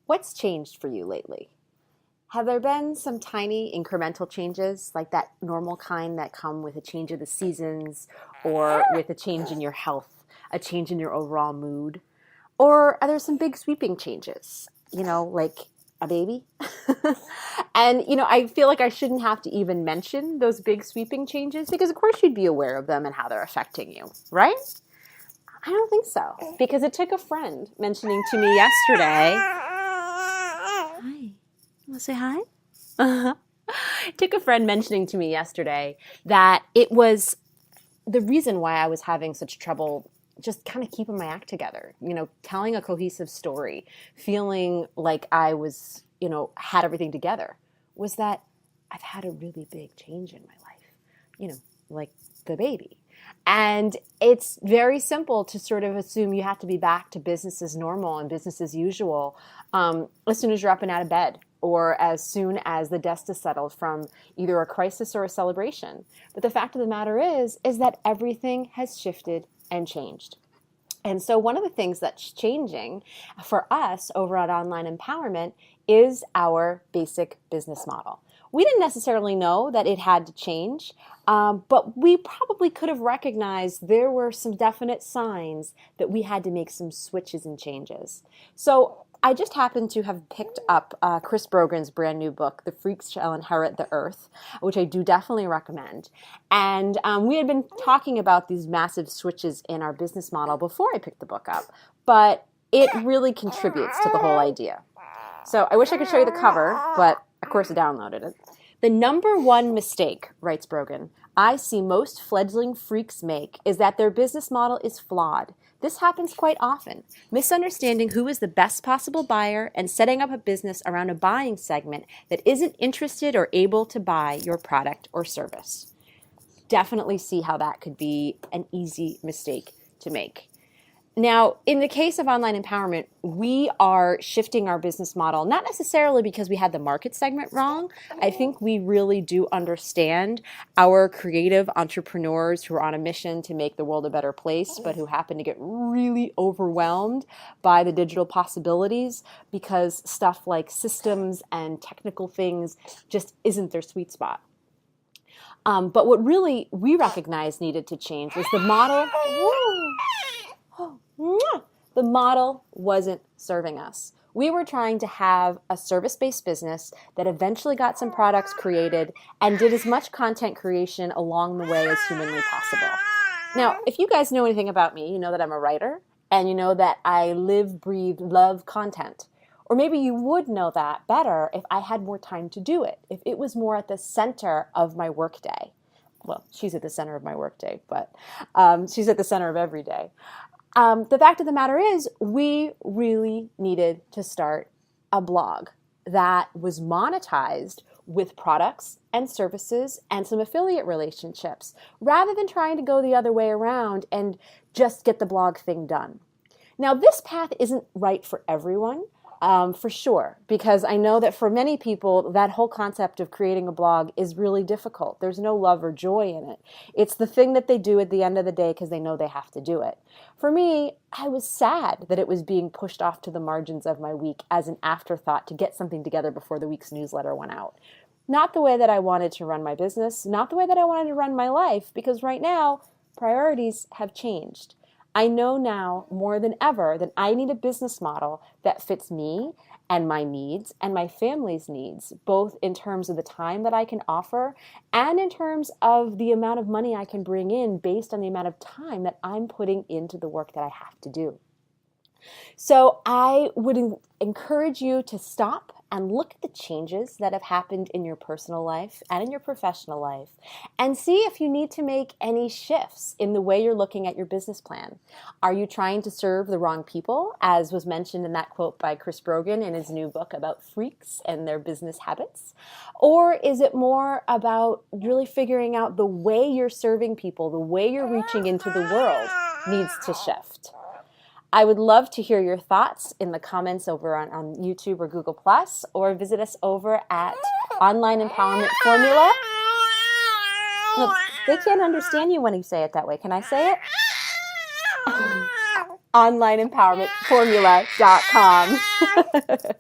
What's changed for you lately? Have there been some tiny incremental changes, like that normal kind that come with a change of the seasons or with a change in your health, a change in your overall mood? Or are there some big sweeping changes, like a baby? And, I feel like I shouldn't have to even mention those big sweeping changes because, of course, you'd be aware of them and how they're affecting you, right? I don't think so, because it took a friend mentioning to me yesterday. Hi. You want to say hi? Uh-huh. It took a friend mentioning to me yesterday that it was the reason why I was having such trouble just kind of keeping my act together, telling a cohesive story, feeling like I was, had everything together, was that I've had a really big change in my life, like the baby. And it's very simple to sort of assume you have to be back to business as normal and business as usual as soon as you're up and out of bed or as soon as the dust is settled from either a crisis or a celebration. But the fact of the matter is that everything has shifted and changed. And so one of the things that's changing for us over at Online Empowerment is our basic business model. We didn't necessarily know that it had to change, but we probably could have recognized there were some definite signs that we had to make some switches and changes. So I just happened to have picked up Chris Brogan's brand new book, The Freaks Shall Inherit the Earth, which I do definitely recommend. And we had been talking about these massive switches in our business model before I picked the book up, but it really contributes to the whole idea. So I wish I could show you the cover, but of course I downloaded it. The number one mistake, writes Brogan, I see most fledgling freaks make is that their business model is flawed. This happens quite often. Misunderstanding who is the best possible buyer and setting up a business around a buying segment that isn't interested or able to buy your product or service. Definitely see how that could be an easy mistake to make. Now, in the case of Online Empowerment, we are shifting our business model, not necessarily because we had the market segment wrong. I think we really do understand our creative entrepreneurs who are on a mission to make the world a better place, but who happen to get really overwhelmed by the digital possibilities because stuff like systems and technical things just isn't their sweet spot. But what really we recognized needed to change was the model. The model wasn't serving us. We were trying to have a service-based business that eventually got some products created and did as much content creation along the way as humanly possible. Now, if you guys know anything about me, you know that I'm a writer and you know that I live, breathe, love content. Or maybe you would know that better if I had more time to do it, if it was more at the center of my workday. Well, she's at the center of my workday, but she's at the center of every day. The fact of the matter is, we really needed to start a blog that was monetized with products and services and some affiliate relationships, rather than trying to go the other way around and just get the blog thing done. Now, this path isn't right for everyone. For sure, because I know that for many people, that whole concept of creating a blog is really difficult. There's no love or joy in it. It's the thing that they do at the end of the day because they know they have to do it. For me, I was sad that it was being pushed off to the margins of my week as an afterthought to get something together before the week's newsletter went out. Not the way that I wanted to run my business, not the way that I wanted to run my life, because right now, priorities have changed. I know now more than ever that I need a business model that fits me and my needs and my family's needs, both in terms of the time that I can offer and in terms of the amount of money I can bring in based on the amount of time that I'm putting into the work that I have to do. So I would encourage you to stop and look at the changes that have happened in your personal life and in your professional life and see if you need to make any shifts in the way you're looking at your business plan. Are you trying to serve the wrong people, as was mentioned in that quote by Chris Brogan in his new book about freaks and their business habits? Or is it more about really figuring out the way you're serving people, the way you're reaching into the world needs to shift? I would love to hear your thoughts in the comments over on YouTube or Google+, or visit us over at Online Empowerment Formula. No, they can't understand you when you say it that way. Can I say it? OnlineEmpowermentFormula.com.